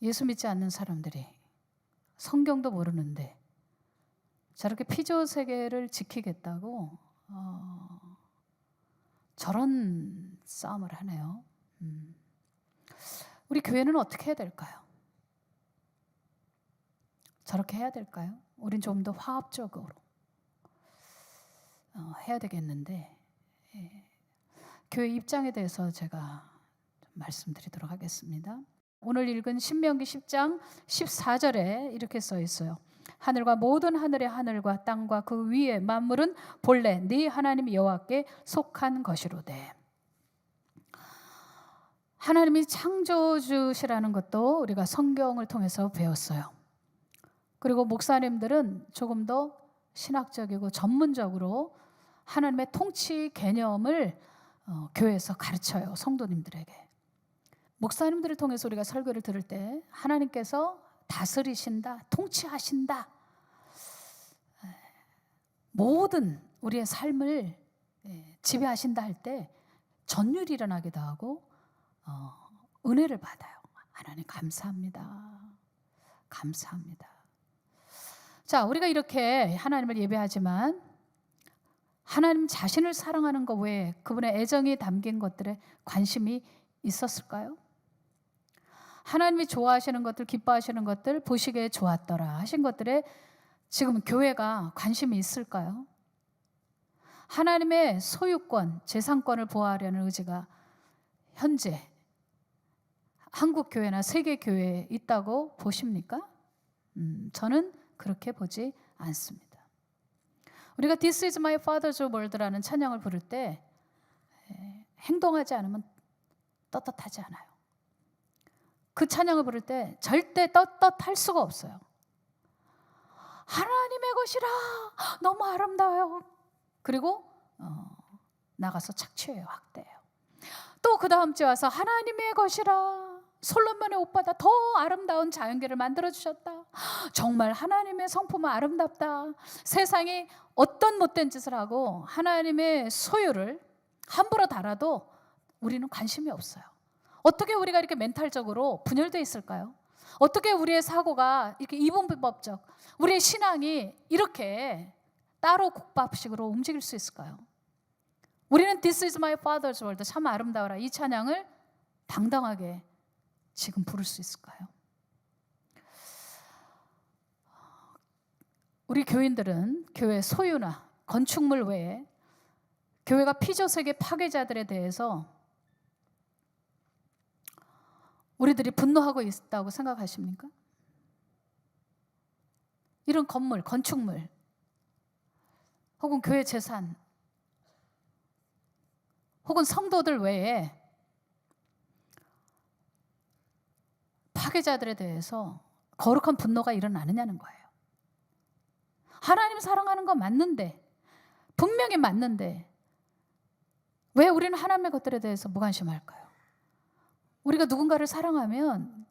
예수 믿지 않는 사람들이 성경도 모르는데 저렇게 피조 세계를 지키겠다고 저런 싸움을 하네요. 우리 교회는 어떻게 해야 될까요? 저렇게 해야 될까요? 우린 좀 더 화합적으로 해야 되겠는데, 교회 입장에 대해서 제가 좀 말씀드리도록 하겠습니다. 오늘 읽은 신명기 10장 14절에 이렇게 써 있어요. 하늘과 모든 하늘의 하늘과 땅과 그 위에 만물은 본래 네 하나님 여호와께 속한 것이로되. 하나님이 창조주시라는 것도 우리가 성경을 통해서 배웠어요. 그리고 목사님들은 조금 더 신학적이고 전문적으로 하나님의 통치 개념을 교회에서 가르쳐요, 성도님들에게. 목사님들을 통해서 우리가 설교를 들을 때 하나님께서 다스리신다, 통치하신다, 모든 우리의 삶을 지배하신다 할 때 전율이 일어나기도 하고 은혜를 받아요. 하나님 감사합니다. 감사합니다. 자, 우리가 이렇게 하나님을 예배하지만 하나님 자신을 사랑하는 것 외에 그분의 애정이 담긴 것들에 관심이 있었을까요? 하나님이 좋아하시는 것들, 기뻐하시는 것들, 보시기에 좋았더라 하신 것들에 지금 교회가 관심이 있을까요? 하나님의 소유권, 재산권을 보호하려는 의지가 현재 한국 교회나 세계 교회에 있다고 보십니까? 저는 그렇게 보지 않습니다. 우리가 This is my father's world라는 찬양을 부를 때 행동하지 않으면 떳떳하지 않아요. 그 찬양을 부를 때 절대 떳떳할 수가 없어요. 하나님의 것이라 너무 아름다워요. 그리고 나가서 착취해요, 학대해요. 또 그 다음 주에 와서 하나님의 것이라 솔로몬의 옷보다 더 아름다운 자연계를 만들어주셨다. 정말 하나님의 성품은 아름답다. 세상이 어떤 못된 짓을 하고 하나님의 소유를 함부로 달아도 우리는 관심이 없어요. 어떻게 우리가 이렇게 멘탈적으로 분열되어 있을까요? 어떻게 우리의 사고가 이렇게 이분법적, 우리의 신앙이 이렇게 따로 국밥식으로 움직일 수 있을까요? 우리는 This is my father's world, 참 아름다워라, 이 찬양을 당당하게 지금 부를 수 있을까요? 우리 교인들은 교회 소유나 건축물 외에 교회가 피조세계 파괴자들에 대해서 우리들이 분노하고 있다고 생각하십니까? 이런 건물, 건축물 혹은 교회 재산 혹은 성도들 외에 파괴자들에 대해서 거룩한 분노가 일어나느냐는 거예요. 하나님 사랑하는 거 맞는데, 분명히 맞는데 왜 우리는 하나님의 것들에 대해서 무관심할까요? 우리가 누군가를 사랑하면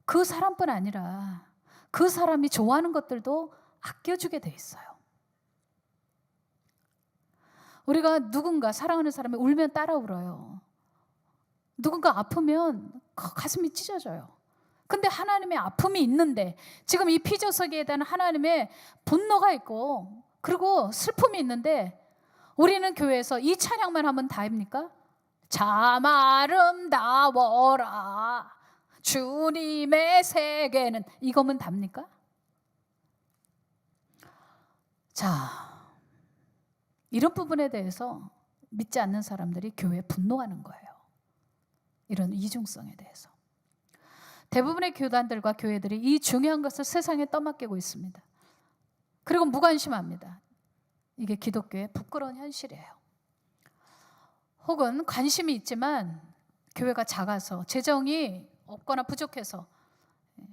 그 사람뿐 아니라 그 사람이 좋아하는 것들도 아껴주게 돼 있어요. 우리가 누군가 사랑하는 사람이 울면 따라 울어요. 누군가 아프면 가슴이 찢어져요. 근데 하나님의 아픔이 있는데, 지금 이 피조세계에 대한 하나님의 분노가 있고 그리고 슬픔이 있는데 우리는 교회에서 이 찬양만 하면 다입니까? 참 아름다워라 주님의 세계는, 이거면 답니까? 자, 이런 부분에 대해서 믿지 않는 사람들이 교회에 분노하는 거예요. 이런 이중성에 대해서. 대부분의 교단들과 교회들이 이 중요한 것을 세상에 떠맡기고 있습니다. 그리고 무관심합니다. 이게 기독교의 부끄러운 현실이에요. 혹은 관심이 있지만 교회가 작아서 재정이 없거나 부족해서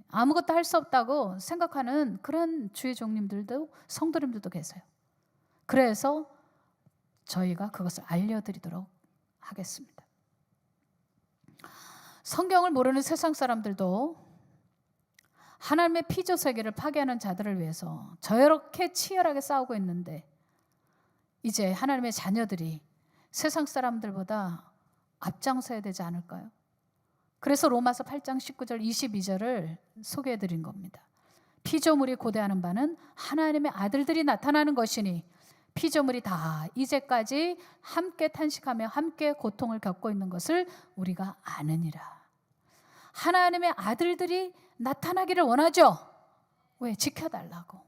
아무것도 할 수 없다고 생각하는 그런 주의 종님들도, 성도님들도 계세요. 그래서 저희가 그것을 알려드리도록 하겠습니다. 성경을 모르는 세상 사람들도 하나님의 피조세계를 파괴하는 자들을 위해서 저렇게 치열하게 싸우고 있는데, 이제 하나님의 자녀들이 세상 사람들보다 앞장서야 되지 않을까요? 그래서 로마서 8장 19절 22절을 소개해 드린 겁니다. 피조물이 고대하는 바는 하나님의 아들들이 나타나는 것이니 피조물이 다 이제까지 함께 탄식하며 함께 고통을 겪고 있는 것을 우리가 아느니라. 하나님의 아들들이 나타나기를 원하죠. 왜? 지켜달라고.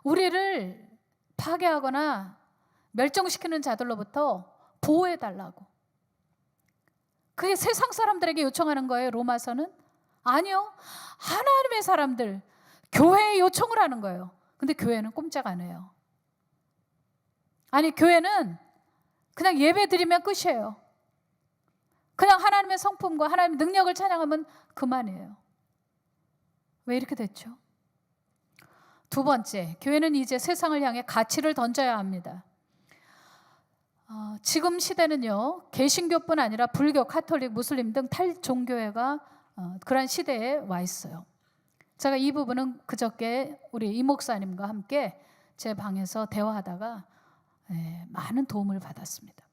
우리를 파괴하거나 멸종시키는 자들로부터 보호해달라고. 그게 세상 사람들에게 요청하는 거예요, 로마서는? 아니요. 하나님의 사람들, 교회에 요청을 하는 거예요. 근데 교회는 꼼짝 안 해요. 아니, 교회는 그냥 예배 드리면 끝이에요. 그냥 하나님의 성품과 하나님의 능력을 찬양하면 그만이에요. 왜 이렇게 됐죠? 두 번째, 교회는 이제 세상을 향해 가치를 던져야 합니다. 지금 시대는요, 개신교뿐 아니라 불교, 카톨릭, 무슬림 등 탈종교회가 그런 시대에 와 있어요. 제가 이 부분은 그저께 우리 이 목사님과 함께 제 방에서 대화하다가 많은 도움을 받았습니다.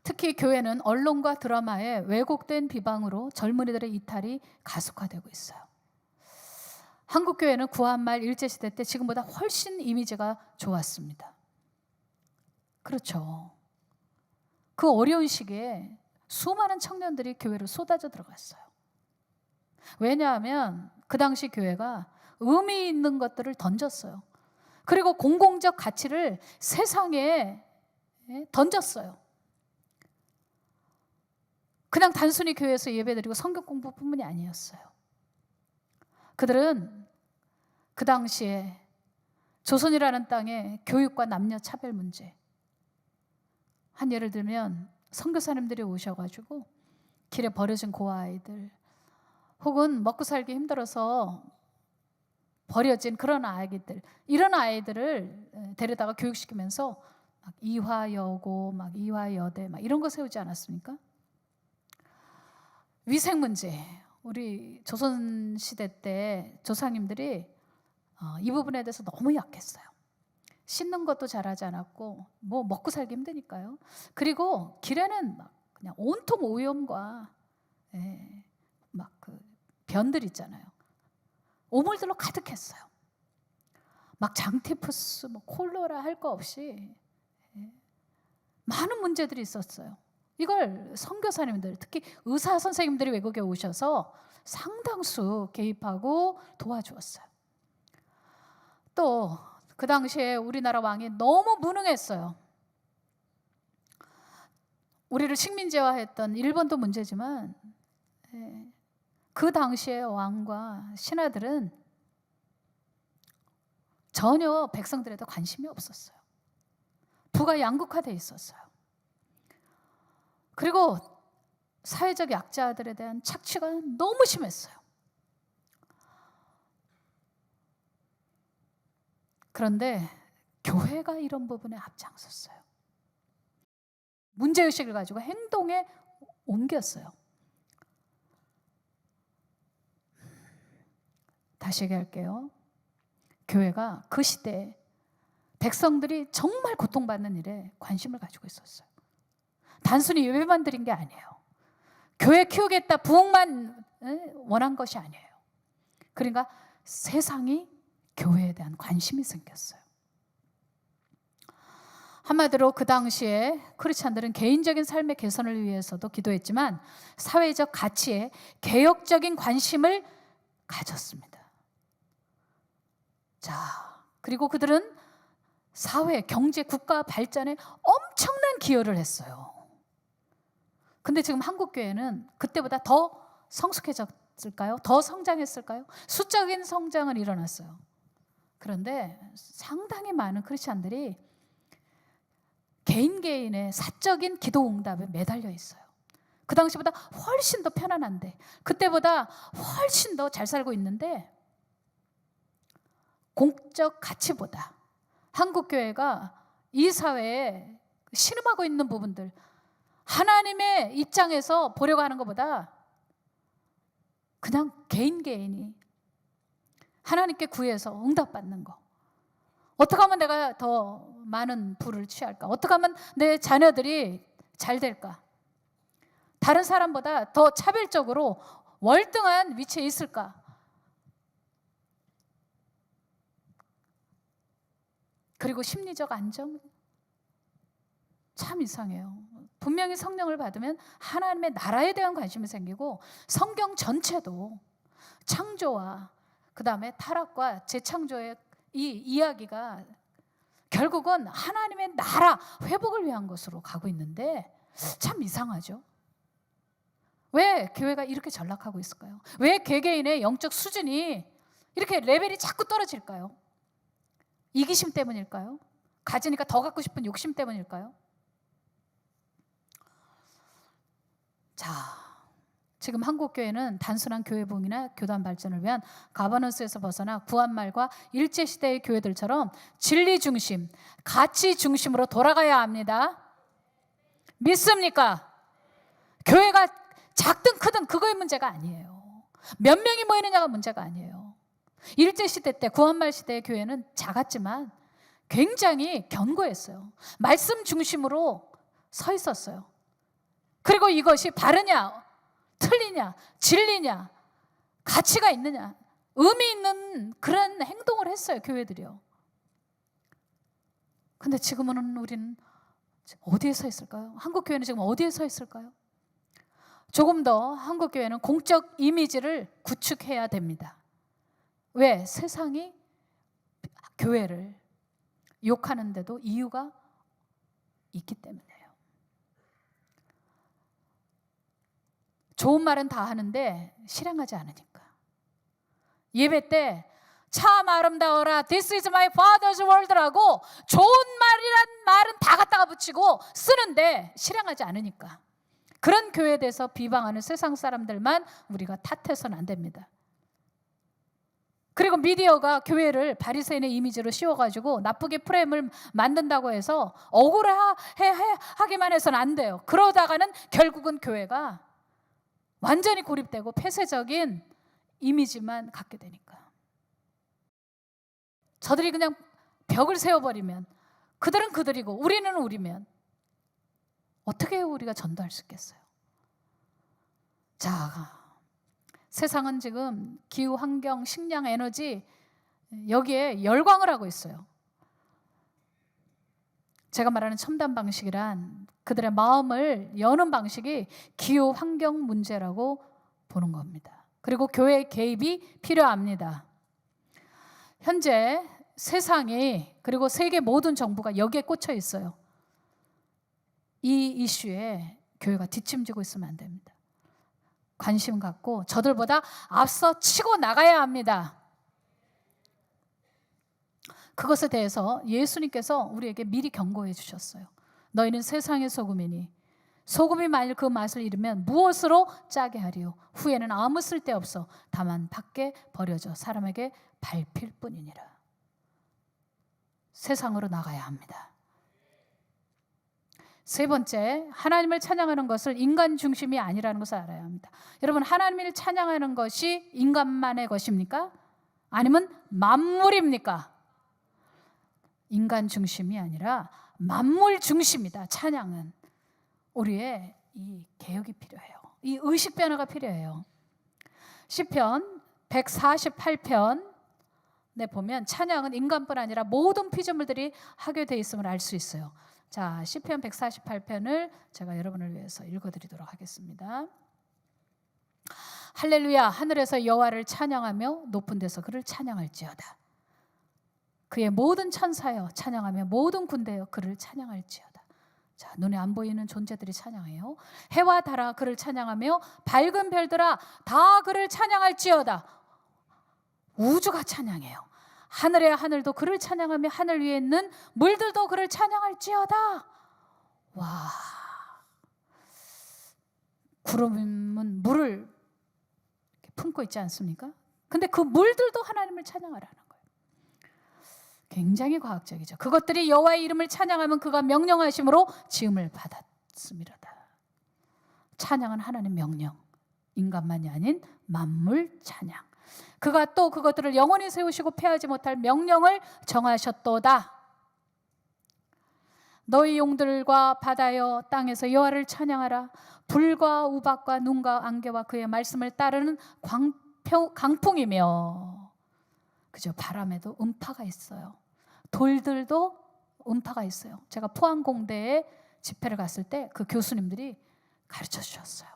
특히 교회는 언론과 드라마에 왜곡된 비방으로 젊은이들의 이탈이 가속화되고 있어요. 한국 교회는 구한말 일제시대 때 지금보다 훨씬 이미지가 좋았습니다. 그렇죠. 그 어려운 시기에 수많은 청년들이 교회로 쏟아져 들어갔어요. 왜냐하면 그 당시 교회가 의미 있는 것들을 던졌어요. 그리고 공공적 가치를 세상에 던졌어요. 그냥 단순히 교회에서 예배드리고 성경 공부뿐만이 아니었어요. 그들은 그 당시에 조선이라는 땅의 교육과 남녀 차별 문제, 한 예를 들면 선교사님들이 오셔가지고 길에 버려진 고아이들, 혹은 먹고 살기 힘들어서 버려진 그런 아이들, 이런 아이들을 데려다가 교육시키면서 막 이화여고, 막 이화여대, 막 이런 거 세우지 않았습니까? 위생 문제, 우리 조선 시대 때 조상님들이 이 부분에 대해서 너무 약했어요. 씻는 것도 잘하지 않았고, 뭐 먹고 살기 힘드니까요. 그리고 길에는 막 그냥 온통 오염과 막 그 변들 있잖아요. 오물들로 가득했어요. 막 장티푸스, 뭐 콜레라 할 거 없이 많은 문제들이 있었어요. 이걸 선교사님들, 특히 의사 선생님들이 외국에 오셔서 상당수 개입하고 도와주었어요. 또 그 당시에 우리나라 왕이 너무 무능했어요. 우리를 식민지화했던 일본도 문제지만 그 당시의 왕과 신하들은 전혀 백성들에도 관심이 없었어요. 부가 양극화되어 있었어요. 그리고 사회적 약자들에 대한 착취가 너무 심했어요. 그런데 교회가 이런 부분에 앞장섰어요. 문제의식을 가지고 행동에 옮겼어요. 다시 얘기할게요. 교회가 그 시대에 백성들이 정말 고통받는 일에 관심을 가지고 있었어요. 단순히 예배만 드린 게 아니에요. 교회 키우겠다, 부흥만 원한 것이 아니에요. 그러니까 세상이 교회에 대한 관심이 생겼어요. 한마디로 그 당시에 크리스찬들은 개인적인 삶의 개선을 위해서도 기도했지만 사회적 가치에 개혁적인 관심을 가졌습니다. 자, 그리고 그들은 사회, 경제, 국가 발전에 엄청난 기여를 했어요. 근데 지금 한국 교회는 그때보다 더 성숙해졌을까요? 더 성장했을까요? 수적인 성장은 일어났어요. 그런데 상당히 많은 크리스찬들이 개인의 사적인 기도 응답에 매달려 있어요. 그 당시보다 훨씬 더 편안한데, 그때보다 훨씬 더 잘 살고 있는데, 공적 가치보다 한국 교회가 이 사회에 신음하고 있는 부분들, 하나님의 입장에서 보려고 하는 것보다 그냥 개인이 하나님께 구해서 응답받는 거, 어떻게 하면 내가 더 많은 부를 취할까, 어떻게 하면 내 자녀들이 잘 될까, 다른 사람보다 더 차별적으로 월등한 위치에 있을까? 그리고 심리적 안정? 참 이상해요. 분명히 성령을 받으면 하나님의 나라에 대한 관심이 생기고 성경 전체도 창조와 그 다음에 타락과 재창조의 이 이야기가 결국은 하나님의 나라 회복을 위한 것으로 가고 있는데 참 이상하죠. 왜 교회가 이렇게 전락하고 있을까요? 왜 개개인의 영적 수준이 이렇게 레벨이 자꾸 떨어질까요? 이기심 때문일까요? 가지니까 더 갖고 싶은 욕심 때문일까요? 자, 지금 한국교회는 단순한 교회봉이나 교단 발전을 위한 가버넌스에서 벗어나 구한말과 일제시대의 교회들처럼 진리 중심, 가치 중심으로 돌아가야 합니다. 믿습니까? 교회가 작든 크든 그거의 문제가 아니에요. 몇 명이 모이느냐가 문제가 아니에요. 일제시대 때 구한말 시대의 교회는 작았지만 굉장히 견고했어요. 말씀 중심으로 서 있었어요. 그리고 이것이 바르냐, 틀리냐, 진리냐, 가치가 있느냐, 의미 있는 그런 행동을 했어요, 교회들이요. 근데 지금은 우리는 어디에 서 있을까요? 한국교회는 지금 어디에 서 있을까요? 조금 더 한국교회는 공적 이미지를 구축해야 됩니다. 왜? 세상이 교회를 욕하는데도 이유가 있기 때문이에요. 좋은 말은 다 하는데 실행하지 않으니까. 예배 때 참 아름다워라, This is my father's world라고 좋은 말이란 말은 다 갖다가 붙이고 쓰는데 실행하지 않으니까. 그런 교회에 대해서 비방하는 세상 사람들만 우리가 탓해서는 안 됩니다. 그리고 미디어가 교회를 바리새인의 이미지로 씌워가지고 나쁘게 프레임을 만든다고 해서 억울하기만 해서는 안 돼요. 그러다가는 결국은 교회가 완전히 고립되고 폐쇄적인 이미지만 갖게 되니까. 저들이 그냥 벽을 세워버리면 그들은 그들이고 우리는 우리면 어떻게 우리가 전도할 수 있겠어요? 자, 세상은 지금 기후, 환경, 식량, 에너지 여기에 열광을 하고 있어요. 제가 말하는 첨단 방식이란 그들의 마음을 여는 방식이 기후, 환경 문제라고 보는 겁니다. 그리고 교회의 개입이 필요합니다. 현재 세상이 그리고 세계 모든 정부가 여기에 꽂혀 있어요. 이 이슈에 교회가 뒷짐지고 있으면 안 됩니다. 관심 갖고 저들보다 앞서 치고 나가야 합니다. 그것에 대해서 예수님께서 우리에게 미리 경고해 주셨어요. 너희는 세상의 소금이니 소금이 만일 그 맛을 잃으면 무엇으로 짜게 하리요? 후에는 아무 쓸데없어 다만 밖에 버려져 사람에게 밟힐 뿐이니라. 세상으로 나가야 합니다. 세 번째, 하나님을 찬양하는 것을 인간 중심이 아니라는 것을 알아야 합니다. 여러분, 하나님을 찬양하는 것이 인간만의 것입니까? 아니면 만물입니까? 인간 중심이 아니라 만물 중심이다. 찬양은 우리의 이 개혁이 필요해요. 이 의식 변화가 필요해요. 시편 148편에 보면 찬양은 인간뿐 아니라 모든 피조물들이 하게 돼 있음을 알 수 있어요. 자, 시편 148편을 제가 여러분을 위해서 읽어드리도록 하겠습니다. 할렐루야, 하늘에서 여호와를 찬양하며 높은 데서 그를 찬양할지어다. 그의 모든 천사여 찬양하며 모든 군대여 그를 찬양할지어다. 자, 눈에 안 보이는 존재들이 찬양해요. 해와 달아 그를 찬양하며 밝은 별들아 다 그를 찬양할지어다. 우주가 찬양해요. 하늘의 하늘도 그를 찬양하며 하늘 위에 있는 물들도 그를 찬양할지어다. 와, 구름은 물을 품고 있지 않습니까? 근데 그 물들도 하나님을 찬양하라는 거예요. 굉장히 과학적이죠. 그것들이 여호와의 이름을 찬양하면 그가 명령하심으로 지음을 받았습니다. 찬양은 하나님 명령, 인간만이 아닌 만물 찬양. 그가 또 그것들을 영원히 세우시고 폐하지 못할 명령을 정하셨도다. 너희 용들과 바다여 땅에서 여호와를 찬양하라. 불과 우박과 눈과 안개와 그의 말씀을 따르는 강풍이며, 그죠? 바람에도 음파가 있어요. 돌들도 음파가 있어요. 제가 포항공대에 집회를 갔을 때 그 교수님들이 가르쳐 주셨어요.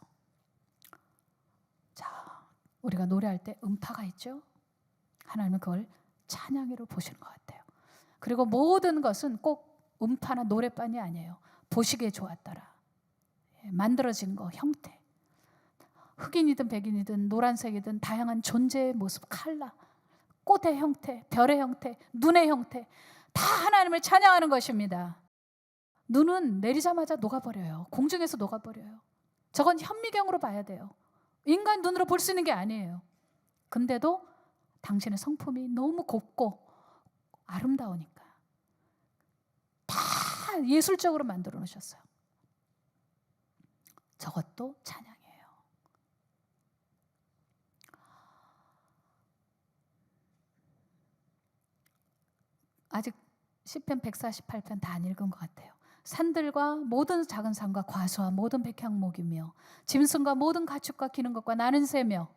자, 우리가 노래할 때 음파가 있죠. 하나님은 그걸 찬양으로 보시는 것 같아요. 그리고 모든 것은 꼭 음파나 노래뿐이 아니에요. 보시기에 좋았더라. 만들어진 거, 형태, 흑인이든 백인이든 노란색이든 다양한 존재의 모습, 컬러, 꽃의 형태, 별의 형태, 눈의 형태, 다 하나님을 찬양하는 것입니다. 눈은 내리자마자 녹아버려요. 공중에서 녹아버려요. 저건 현미경으로 봐야 돼요. 인간 눈으로 볼 수 있는 게 아니에요. 근데도 당신의 성품이 너무 곱고 아름다우니까 다 예술적으로 만들어 놓으셨어요. 저것도 찬양이에요. 아직 시편 148편 다 안 읽은 것 같아요. 산들과 모든 작은 산과 과수와 모든 백향목이며 짐승과 모든 가축과 기는 것과 나는 새며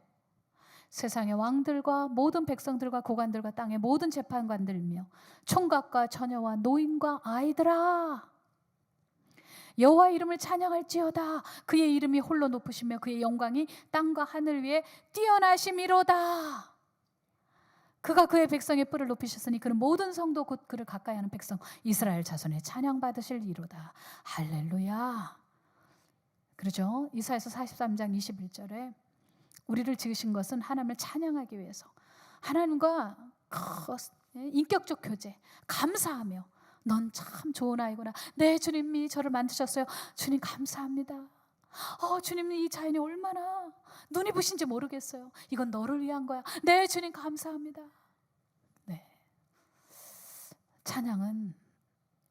세상의 왕들과 모든 백성들과 고관들과 땅의 모든 재판관들이며 총각과 처녀와 노인과 아이들아, 여호와 이름을 찬양할지어다. 그의 이름이 홀로 높으시며 그의 영광이 땅과 하늘 위에 뛰어나심이로다. 그가 그의 백성의 뿔을 높이셨으니 그는 모든 성도 곧 그를 가까이하는 백성 이스라엘 자손의 찬양 받으실 이로다. 할렐루야. 그러죠? 이사야서 43장 21절에 우리를 지으신 것은 하나님을 찬양하기 위해서, 하나님과 인격적 교제, 감사하며 넌 참 좋은 아이구나. 네, 주님이 저를 만드셨어요. 주님 감사합니다. 주님이 이 자연이 얼마나 눈이 부신지 모르겠어요. 이건 너를 위한 거야. 네, 주님 감사합니다. 네, 찬양은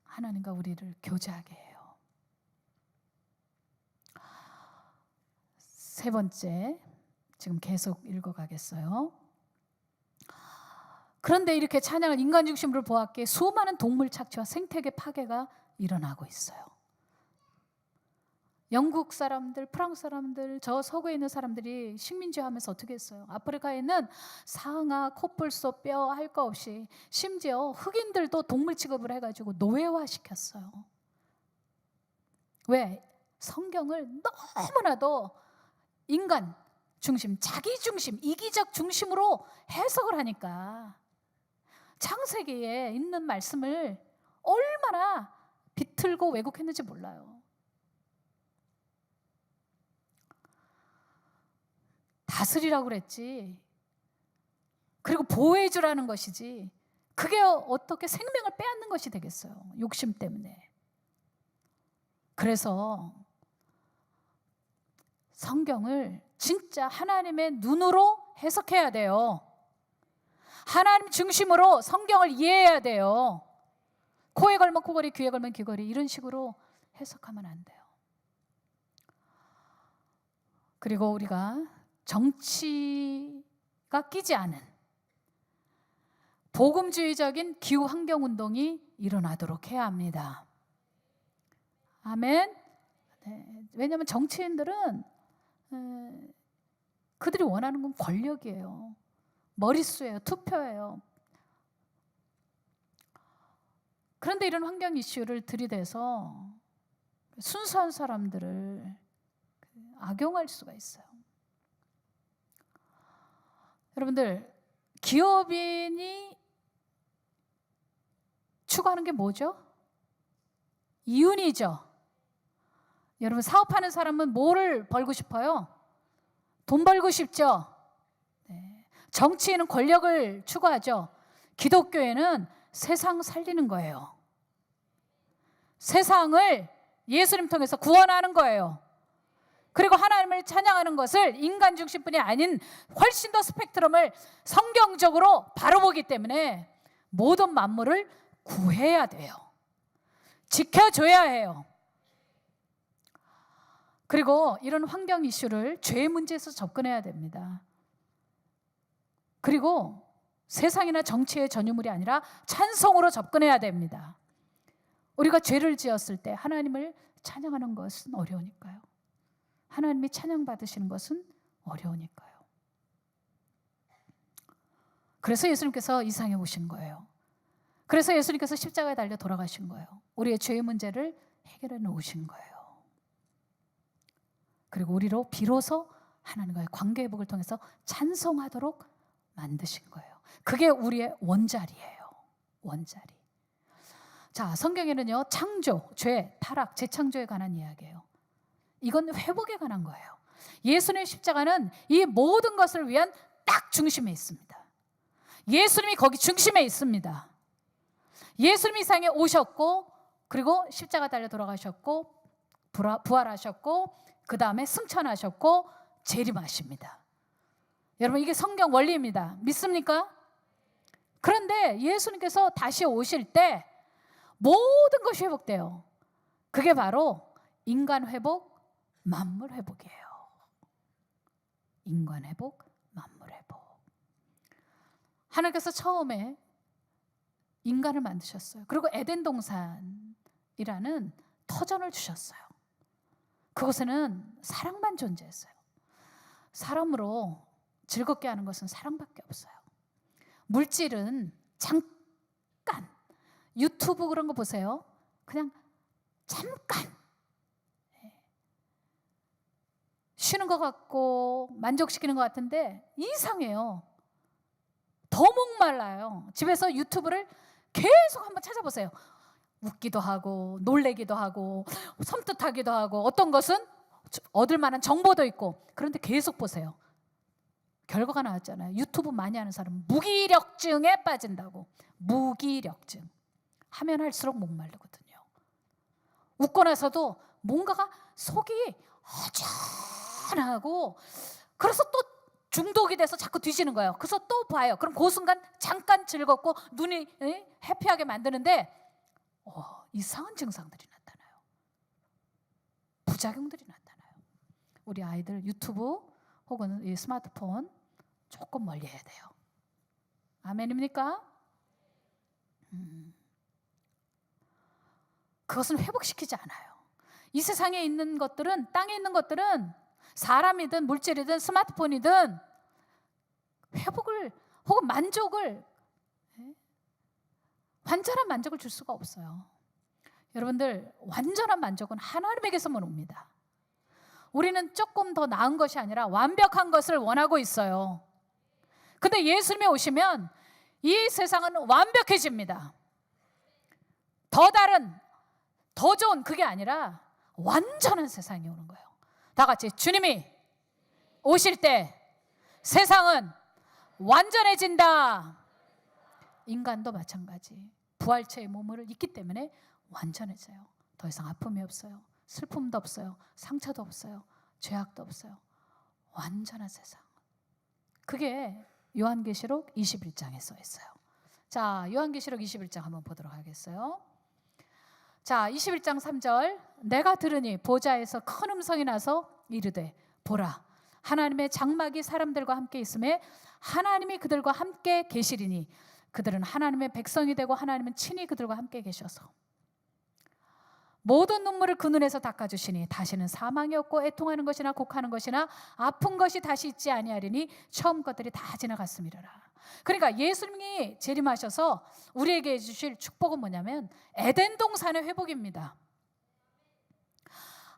하나님과 우리를 교제하게 해요. 세 번째, 지금 계속 읽어가겠어요. 그런데 이렇게 찬양을 인간 중심으로 보았기에 수많은 동물 착취와 생태계 파괴가 일어나고 있어요. 영국 사람들, 프랑스 사람들, 저 서구에 있는 사람들이 식민지 하면서 어떻게 했어요? 아프리카에는 상아, 코뿔소, 뼈 할 거 없이 심지어 흑인들도 동물 취급을 해가지고 노예화 시켰어요. 왜? 성경을 너무나도 인간 중심, 자기 중심, 이기적 중심으로 해석을 하니까 창세기에 있는 말씀을 얼마나 비틀고 왜곡했는지 몰라요. 다스리라고 그랬지. 그리고 보호해 주라는 것이지. 그게 어떻게 생명을 빼앗는 것이 되겠어요. 욕심 때문에. 그래서 성경을 진짜 하나님의 눈으로 해석해야 돼요. 하나님 중심으로 성경을 이해해야 돼요. 코에 걸면 코걸이, 귀에 걸면 귀걸이, 이런 식으로 해석하면 안 돼요. 그리고 우리가 정치가 끼지 않은 복음주의적인 기후 환경 운동이 일어나도록 해야 합니다. 아멘. 네, 왜냐하면 정치인들은 그들이 원하는 건 권력이에요. 머릿수예요. 투표예요. 그런데 이런 환경 이슈를 들이대서 순수한 사람들을 악용할 수가 있어요. 여러분들, 기업인이 추구하는 게 뭐죠? 이윤이죠. 여러분, 사업하는 사람은 뭐를 벌고 싶어요? 돈 벌고 싶죠. 네. 정치인은 권력을 추구하죠. 기독교에는 세상 살리는 거예요. 세상을 예수님 통해서 구원하는 거예요. 그리고 하나님을 찬양하는 것을 인간 중심뿐이 아닌 훨씬 더 스펙트럼을 성경적으로 바로 보기 때문에 모든 만물을 구해야 돼요. 지켜줘야 해요. 그리고 이런 환경 이슈를 죄의 문제에서 접근해야 됩니다. 그리고 세상이나 정치의 전유물이 아니라 찬송으로 접근해야 됩니다. 우리가 죄를 지었을 때 하나님을 찬양하는 것은 어려우니까요. 하나님이 찬양받으시는 것은 어려우니까요. 그래서 예수님께서 이 세상에 오신 거예요. 그래서 예수님께서 십자가에 달려 돌아가신 거예요. 우리의 죄의 문제를 해결해 놓으신 거예요. 그리고 우리로 비로소 하나님과의 관계 회복을 통해서 찬송하도록 만드신 거예요. 그게 우리의 원자리예요. 원자리. 자, 성경에는요, 창조, 죄, 타락, 재창조에 관한 이야기예요. 이건 회복에 관한 거예요. 예수님의 십자가는 이 모든 것을 위한 딱 중심에 있습니다. 예수님이 거기 중심에 있습니다. 예수님이 이 세상에 오셨고, 그리고 십자가 달려 돌아가셨고, 부활하셨고, 그 다음에 승천하셨고, 재림하십니다. 여러분, 이게 성경 원리입니다. 믿습니까? 그런데 예수님께서 다시 오실 때 모든 것이 회복돼요. 그게 바로 인간 회복, 만물 회복이에요. 인간 회복, 만물 회복. 하나님께서 처음에 인간을 만드셨어요. 그리고 에덴 동산이라는 터전을 주셨어요. 그곳에는 사랑만 존재했어요. 사람으로 즐겁게 하는 것은 사랑밖에 없어요. 물질은 잠깐, 유튜브 그런 거 보세요. 그냥 잠깐 쉬는 것 같고 만족시키는 것 같은데 이상해요. 더 목말라요. 집에서 유튜브를 계속 한번 찾아보세요. 웃기도 하고 놀래기도 하고 섬뜩하기도 하고 어떤 것은 얻을 만한 정보도 있고. 그런데 계속 보세요. 결과가 나왔잖아요. 유튜브 많이 하는 사람은 무기력증에 빠진다고. 무기력증. 하면 할수록 목마르거든요. 웃고 나서도 뭔가가 속이 허전하고, 그래서 또 중독이 돼서 자꾸 뒤지는 거예요. 그래서 또 봐요. 그럼 그 순간 잠깐 즐겁고 눈이 해피하게 만드는데 이상한 증상들이 나타나요. 부작용들이 나타나요. 우리 아이들 유튜브 혹은 이 스마트폰 조금 멀리 해야 돼요. 아멘입니까? 그것은 회복시키지 않아요. 이 세상에 있는 것들은, 땅에 있는 것들은 사람이든 물질이든 스마트폰이든 회복을 혹은 만족을, 완전한 만족을 줄 수가 없어요. 여러분들, 완전한 만족은 하나님에게서만 옵니다. 우리는 조금 더 나은 것이 아니라 완벽한 것을 원하고 있어요. 근데 예수님이 오시면 이 세상은 완벽해집니다. 더 다른, 더 좋은 그게 아니라 완전한 세상이 오는 거예요. 다 같이, 주님이 오실 때 세상은 완전해진다. 인간도 마찬가지. 부활체의 몸을 입기 때문에 완전해져요. 더 이상 아픔이 없어요. 슬픔도 없어요. 상처도 없어요. 죄악도 없어요. 완전한 세상. 그게 요한계시록 21장에 써 있어요. 자, 요한계시록 21장 한번 보도록 하겠어요. 자, 21장 3절. 내가 들으니 보좌에서 큰 음성이 나서 이르되, 보라, 하나님의 장막이 사람들과 함께 있음에 하나님이 그들과 함께 계시리니 그들은 하나님의 백성이 되고 하나님은 친히 그들과 함께 계셔서 모든 눈물을 그 눈에서 닦아주시니 다시는 사망이 없고 애통하는 것이나 곡하는 것이나 아픈 것이 다시 있지 아니하리니 처음 것들이 다 지나갔음이로라. 그러니까 예수님이 재림하셔서 우리에게 주실 축복은 뭐냐면 에덴 동산의 회복입니다.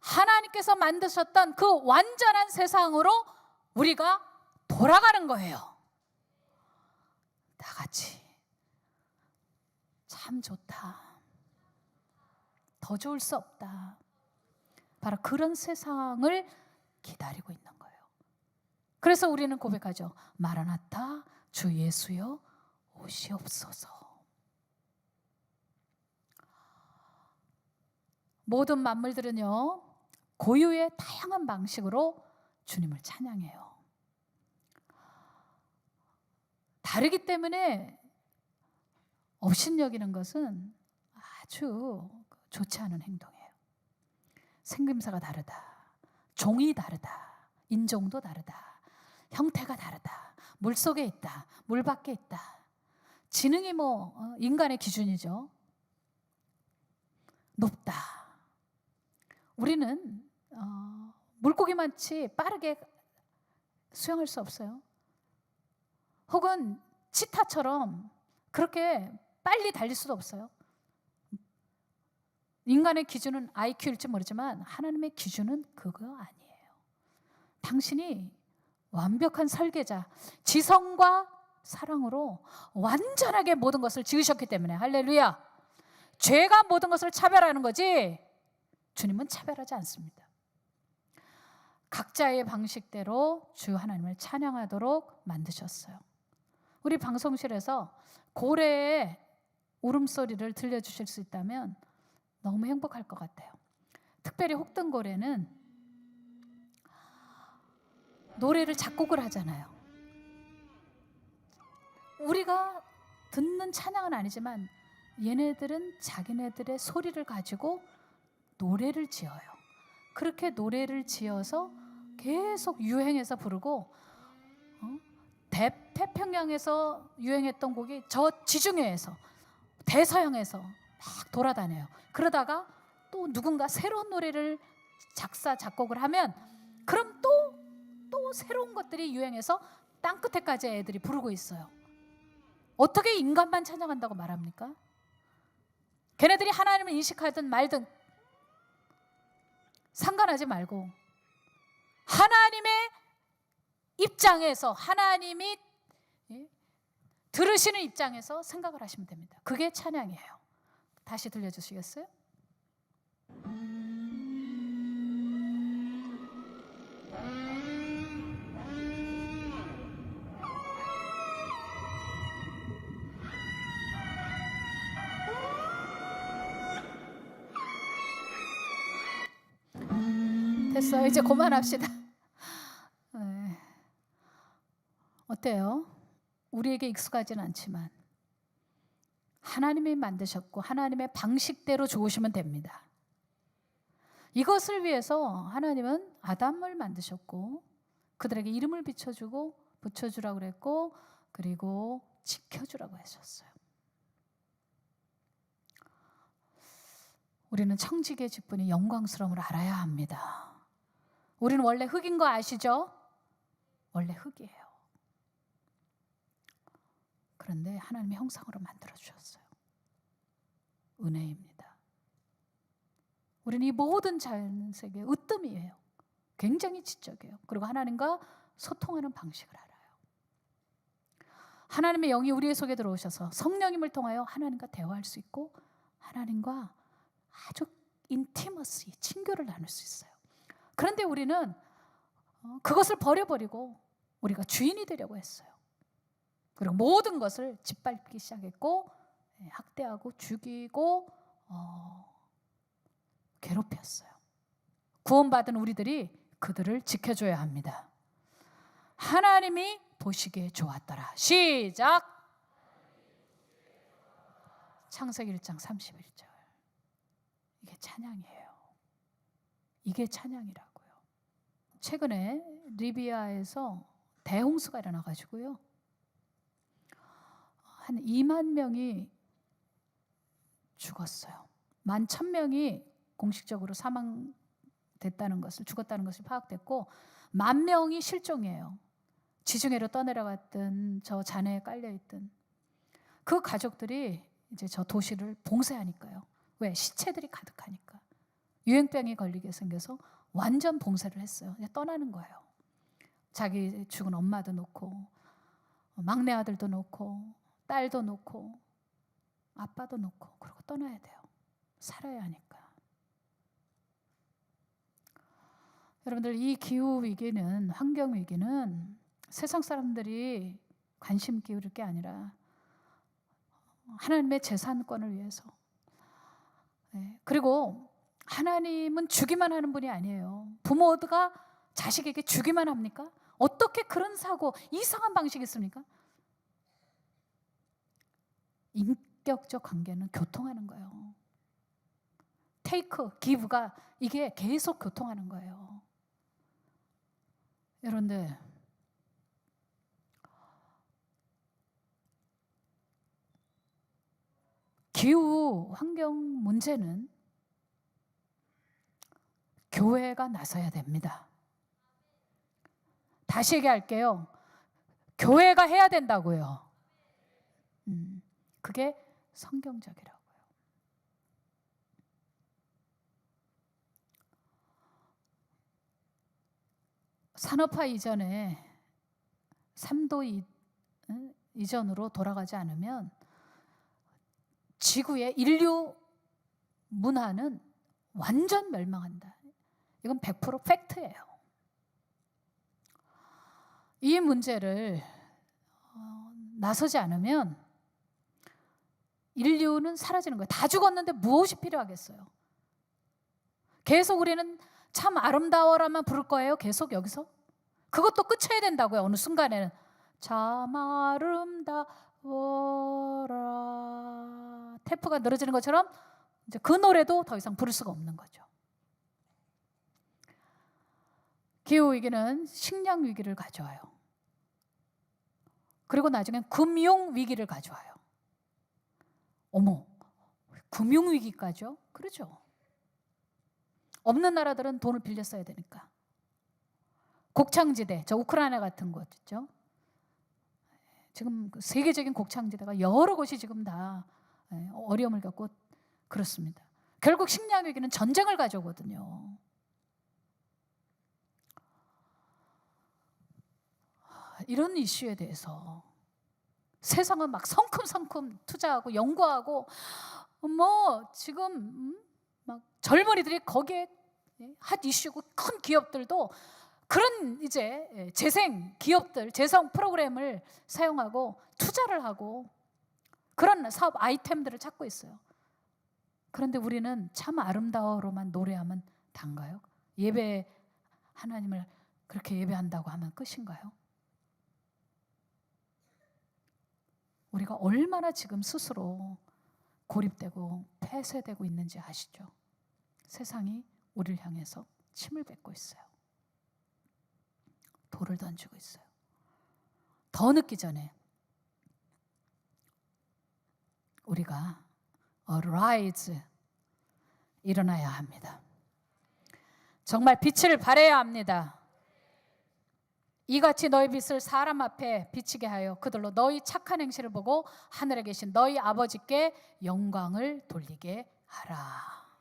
하나님께서 만드셨던 그 완전한 세상으로 우리가 돌아가는 거예요. 다 같이 참 좋다. 더 좋을 수 없다. 바로 그런 세상을 기다리고 있는 거예요. 그래서 우리는 고백하죠. 마라나타, 주 예수여 오시옵소서. 모든 만물들은요, 고유의 다양한 방식으로 주님을 찬양해요. 다르기 때문에 업신여기는 것은 아주 좋지 않은 행동이에요. 생김새가 다르다, 종이 다르다, 인종도 다르다, 형태가 다르다, 물속에 있다, 물 밖에 있다. 지능이 인간의 기준이죠. 높다. 우리는 물고기만치 빠르게 수영할 수 없어요. 혹은 치타처럼 그렇게 빨리 달릴 수도 없어요. 인간의 기준은 IQ일지 모르지만 하나님의 기준은 그거 아니에요. 당신이 완벽한 설계자, 지성과 사랑으로 완전하게 모든 것을 지으셨기 때문에, 할렐루야. 죄가 모든 것을 차별하는 거지 주님은 차별하지 않습니다. 각자의 방식대로 주 하나님을 찬양하도록 만드셨어요. 우리 방송실에서 고래의 울음소리를 들려주실 수 있다면 너무 행복할 것 같아요. 특별히 혹등고래는 노래를 작곡을 하잖아요. 우리가 듣는 찬양은 아니지만 얘네들은 자기네들의 소리를 가지고 노래를 지어요. 그렇게 노래를 지어서 계속 유행해서 부르고, 대태평양에서 유행했던 곡이 저 지중해에서, 대서양에서 막 돌아다녀요. 그러다가 또 누군가 새로운 노래를 작사 작곡을 하면 그럼 또 새로운 것들이 유행해서 땅끝에까지 애들이 부르고 있어요. 어떻게 인간만 찬양한다고 말합니까? 걔네들이 하나님을 인식하든 말든 상관하지 말고 하나님의 입장에서, 하나님이 들으시는 입장에서 생각을 하시면 됩니다. 그게 찬양이에요. 다시 들려주시겠어요? 됐어요. 이제 그만합시다. 네. 어때요? 우리에게 익숙하지는 않지만 하나님이 만드셨고 하나님의 방식대로 좋으시면 됩니다. 이것을 위해서 하나님은 아담을 만드셨고 그들에게 이름을 붙여주라고 그랬고, 그리고 지켜주라고 하셨어요. 우리는 청지기의 직분이 영광스러움을 알아야 합니다. 우리는 원래 흙인 거 아시죠? 원래 흙이에요. 그런데 하나님의 형상으로 만들어 주셨어요. 은혜입니다. 우리는 이 모든 자연세계의 으뜸이에요. 굉장히 지적이에요. 그리고 하나님과 소통하는 방식을 알아요. 하나님의 영이 우리의 속에 들어오셔서 성령님을 통하여 하나님과 대화할 수 있고 하나님과 아주 인티머시, 친교를 나눌 수 있어요. 그런데 우리는 그것을 버려버리고 우리가 주인이 되려고 했어요. 그리고 모든 것을 짓밟기 시작했고 학대하고 죽이고 괴롭혔어요. 구원받은 우리들이 그들을 지켜줘야 합니다. 하나님이 보시기에 좋았더라. 시작. 창세기 1장 31절. 이게 찬양이에요. 이게 찬양이라고요. 최근에 리비아에서 대홍수가 일어나가지고요. 한 2만 명이 죽었어요. 11,000명이 공식적으로 사망됐다는 것을, 죽었다는 것이 파악됐고 10,000명이 실종이에요. 지중해로 떠내려갔든 저 잔해에 깔려있든 그 가족들이 이제 저 도시를 봉쇄하니까요. 왜? 시체들이 가득하니까. 유행병이 걸리게 생겨서 완전 봉쇄를 했어요. 이제 떠나는 거예요. 자기 죽은 엄마도 놓고 막내 아들도 놓고 딸도 놓고 아빠도 놓고 그러고 떠나야 돼요. 살아야 하니까. 여러분들, 이 기후위기는, 환경위기는 세상 사람들이 관심 기울일 게 아니라 하나님의 재산권을 위해서. 그리고 하나님은 주기만 하는 분이 아니에요. 부모가 자식에게 주기만 합니까? 어떻게 그런 사고, 이상한 방식이 있습니까? 인격적 관계는 교통하는 거예요. 테이크, 기브가 이게 계속 교통하는 거예요. 여러분들, 기후 환경 문제는 교회가 나서야 됩니다. 다시 얘기할게요. 교회가 해야 된다고요. 그게 성경적이라고요. 산업화 이전에 3도 이전으로 돌아가지 않으면 지구의 인류 문화는 완전 멸망한다. 이건 100% 팩트예요. 이 문제를 나서지 않으면 인류는 사라지는 거예요. 다 죽었는데 무엇이 필요하겠어요? 계속 우리는 참 아름다워라만 부를 거예요? 계속 여기서? 그것도 끝쳐야 된다고요. 어느 순간에는 참 아름다워라 테프가 늘어지는 것처럼 이제 그 노래도 더 이상 부를 수가 없는 거죠. 기후위기는 식량 위기를 가져와요. 그리고 나중엔 금융 위기를 가져와요. 어머, 금융 위기까지요? 그렇죠. 없는 나라들은 돈을 빌려 써야 되니까. 곡창지대, 저 우크라이나 같은 곳 있죠. 지금 세계적인 곡창지대가 여러 곳이 지금 다 어려움을 겪고 그렇습니다. 결국 식량 위기는 전쟁을 가져오거든요. 이런 이슈에 대해서 세상은 막 성큼성큼 투자하고 연구하고 뭐 지금 막 젊은이들이 거기에 핫 이슈고 큰 기업들도 그런 이제 재생 기업들 재성 프로그램을 사용하고 투자를 하고 그런 사업 아이템들을 찾고 있어요. 그런데 우리는 참 아름다워로만 노래하면 단가요? 예배 하나님을 그렇게 예배한다고 하면 끝인가요? 우리가 얼마나 지금 스스로 고립되고 폐쇄되고 있는지 아시죠? 세상이 우리를 향해서 침을 뱉고 있어요. 돌을 던지고 있어요. 더 늦기 전에 우리가 arise 일어나야 합니다. 정말 빛을 발해야 합니다. 이같이 너희 빛을 사람 앞에 비치게 하여 그들로 너희 착한 행실을 보고 하늘에 계신 너희 아버지께 영광을 돌리게 하라.